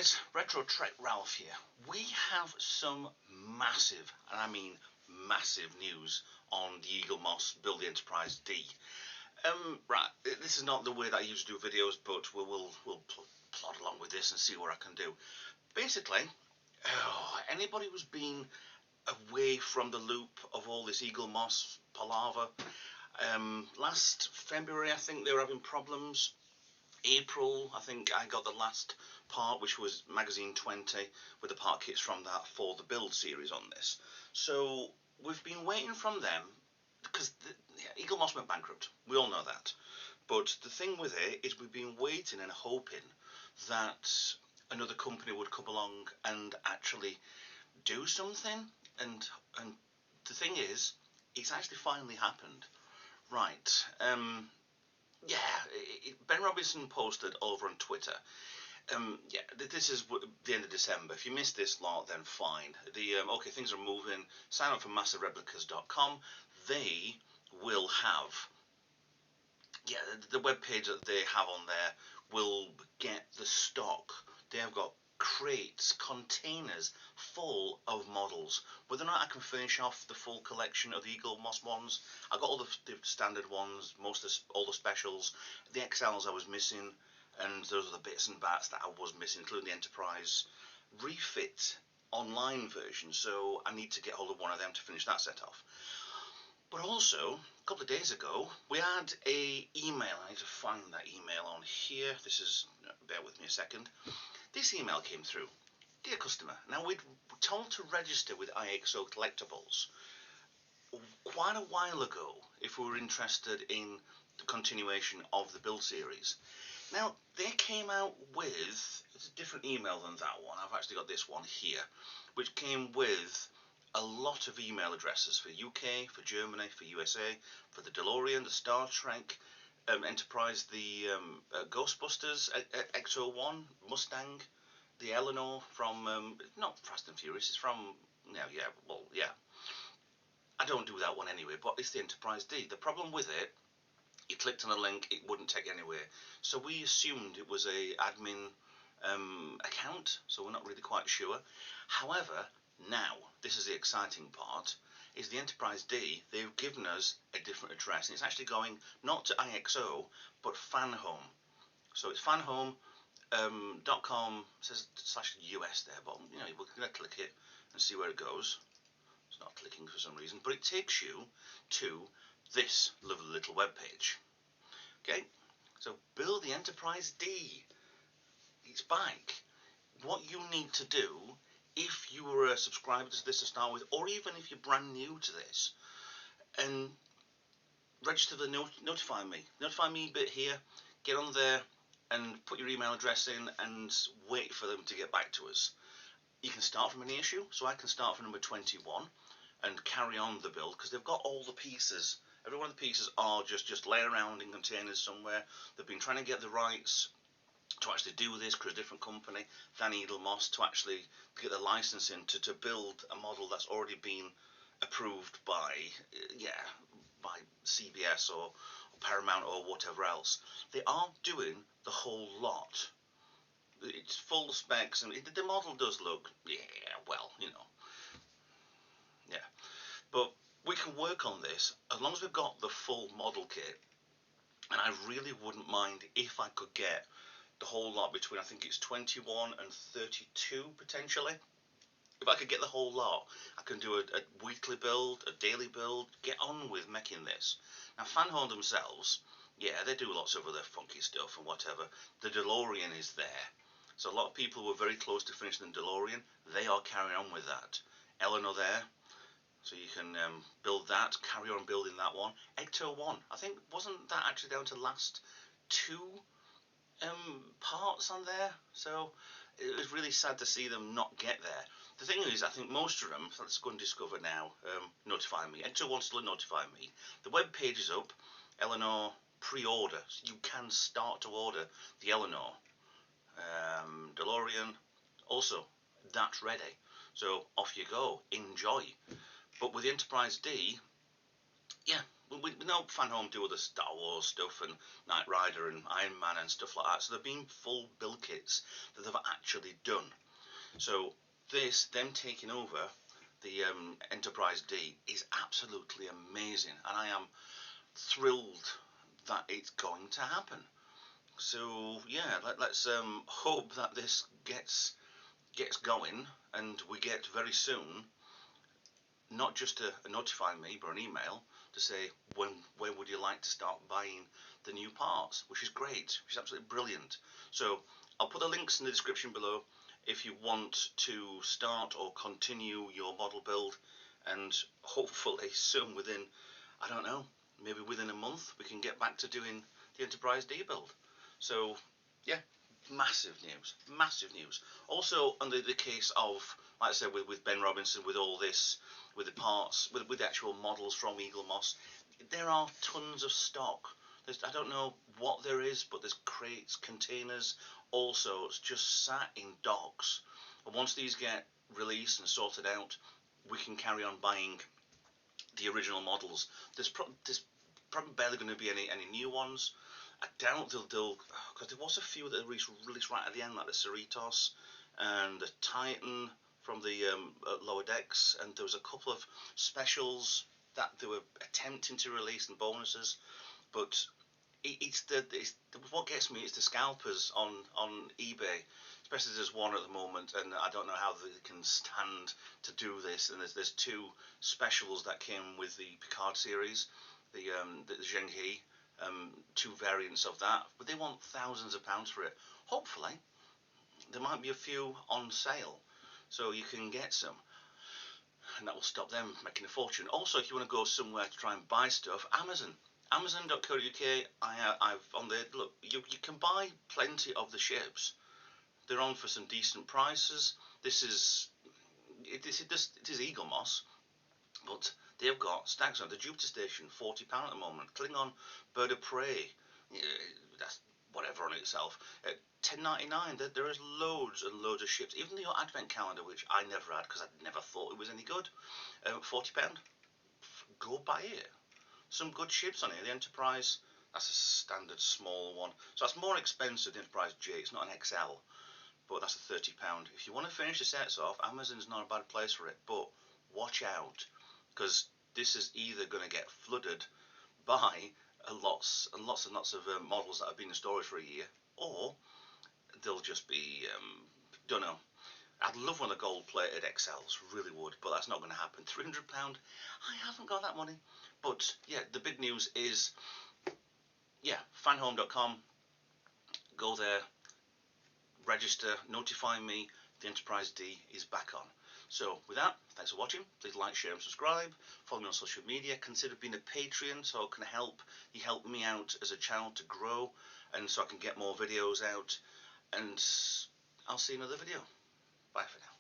guys, Retro Trek Ralph here. We have some massive, and I mean massive news on the Eaglemoss Build the Enterprise D. Right, this is not the way that I used to do videos, but we'll plod along with this and see what I can do. Basically, anybody who's been away from the loop of all this Eaglemoss palaver, last February I think they were having problems. April, I think I got the last part, which was magazine 20, with the part kits from that for the build series on this. So we've been waiting from them, because Eaglemoss went bankrupt. We all know that. But the thing with it is we've been waiting and hoping that another company would come along and actually do something. And the thing is, it's actually finally happened. Right. Ben Robinson posted over on Twitter. This is the end of December. If you missed this lot, then fine. Okay, things are moving. Sign up for MassiveReplicas.com. They will have, the web page that they have on there will get the stock. They have got crates, containers full of models. Whether or not I can finish off the full collection of the Eaglemoss ones, I got all the standard ones, all the specials, the XLs I was missing, and those are the bits and bats that I was missing, including the Enterprise refit online version. So I need to get hold of one of them to finish that set off. But also, a couple of days ago, we had a email. I need to find that email on here. This is, bear with me a second. This email came through. Dear customer, now we'd told to register with IXO Collectibles quite a while ago if we were interested in the continuation of the build series. Now, they came out with, it's a different email than that one. I've actually got this one here, which came with a lot of email addresses for UK, for Germany, for USA, for the DeLorean, the Star Trek, Enterprise, the Ghostbusters, X-01, Mustang, the Eleanor from, not Fast and Furious, it's from, I don't do that one anyway, but it's the Enterprise D. The problem with it, you clicked on a link, it wouldn't take you anywhere. So we assumed it was a admin account, so we're not really quite sure. However, now, this is the exciting part, is the Enterprise D, they've given us a different address. And it's actually going not to IXO, but Fanhome. So it's fanhome.com, says /US there, but we're going to click it and see where it goes. It's not clicking for some reason, but it takes you to this lovely little web page. Okay, so build the Enterprise D. It's back. What you need to do, if you were a subscriber to this to start with, or even if you're brand new to this, and register the notify me bit here, get on there and put your email address in and wait for them to get back to us. You can start from any issue, so I can start from number 21 and carry on the build, because they've got all the pieces. Every one of the pieces are just laying around in containers somewhere. They've been trying to get the rights to actually do this, because a different company than Eaglemoss, to actually get the licensing to build a model that's already been approved by CBS or Paramount or whatever else. They aren't doing the whole lot. It's full specs, and the model does look, but we can work on this as long as we've got the full model kit. And I really wouldn't mind if I could get the whole lot between, I think it's 21 and 32 potentially. If I could get the whole lot, I can do a weekly build, a daily build, get on with making this. Now, Fanhome themselves, they do lots of other funky stuff and whatever. The DeLorean is there. So a lot of people were very close to finishing the DeLorean. They are carrying on with that. Eleanor there. So you can build that, carry on building that one. Ecto-1, I think, wasn't that actually down to last 2 parts on there? So it was really sad to see them not get there. The thing is, I think most of them, so let's go and discover now, notify me. Ecto-1 still notify me. The web page is up, Eleanor pre-order. So you can start to order the Eleanor. DeLorean, also, that's ready. So off you go, enjoy. But with the Enterprise D, We know Fanhome do other Star Wars stuff and Knight Rider and Iron Man and stuff like that. So they've been full build kits that they've actually done. So them taking over the Enterprise D is absolutely amazing, and I am thrilled that it's going to happen. So yeah, let's hope that this gets going, and we get very soon, not just a notify me, but an email to say when would you like to start buying the new parts, which is great, which is absolutely brilliant. So I'll put the links in the description below if you want to start or continue your model build, and hopefully soon, within, I don't know, maybe within a month, we can get back to doing the Enterprise D build. So yeah, massive news, massive news. Also, under the case of, like I said, with Ben Robinson, with all this, with the parts, with the actual models from Eaglemoss, there are tons of stock. I don't know what there is, but there's crates, containers, also it's just sat in docks. And once these get released and sorted out, we can carry on buying the original models. There's probably barely going to be any new ones. I doubt they'll because there was a few that released right at the end, like the Cerritos and the Titan from the lower decks, and there was a couple of specials that they were attempting to release and bonuses, but it's what gets me is the scalpers on eBay, especially there's one at the moment, and I don't know how they can stand to do this. And there's two specials that came with the Picard series, the Zheng He, two variants of that, but they want thousands of pounds for it. Hopefully, there might be a few on sale, so you can get some, and that will stop them making a fortune. Also, if you want to go somewhere to try and buy stuff, Amazon.co.uk. I've on there. Look, you can buy plenty of the ships. They're on for some decent prices. It is Eaglemoss, but they've got stacks on the Jupiter Station, £40 at the moment. Klingon Bird of Prey, that's whatever on itself. At £10.99, there is loads and loads of ships. Even the Advent calendar, which I never had because I never thought it was any good. £40. Go buy it. Some good ships on here. The Enterprise, that's a standard small one, so that's more expensive than the Enterprise J. It's not an XL, but that's a £30. If you want to finish the sets off, Amazon's not a bad place for it, but watch out, because this is either going to get flooded by lots and lots and lots of models that have been in storage for a year, or they'll just be, don't know. I'd love one of the gold-plated XLs, really would, but that's not going to happen. £300, I haven't got that money. But yeah, the big news is, yeah, fanhome.com, go there, register, notify me, the Enterprise D is back on. So with that, thanks for watching. Please like, share and subscribe. Follow me on social media. Consider being a Patreon so I can help me out as a channel to grow, and so I can get more videos out. And I'll see you in another video. Bye for now.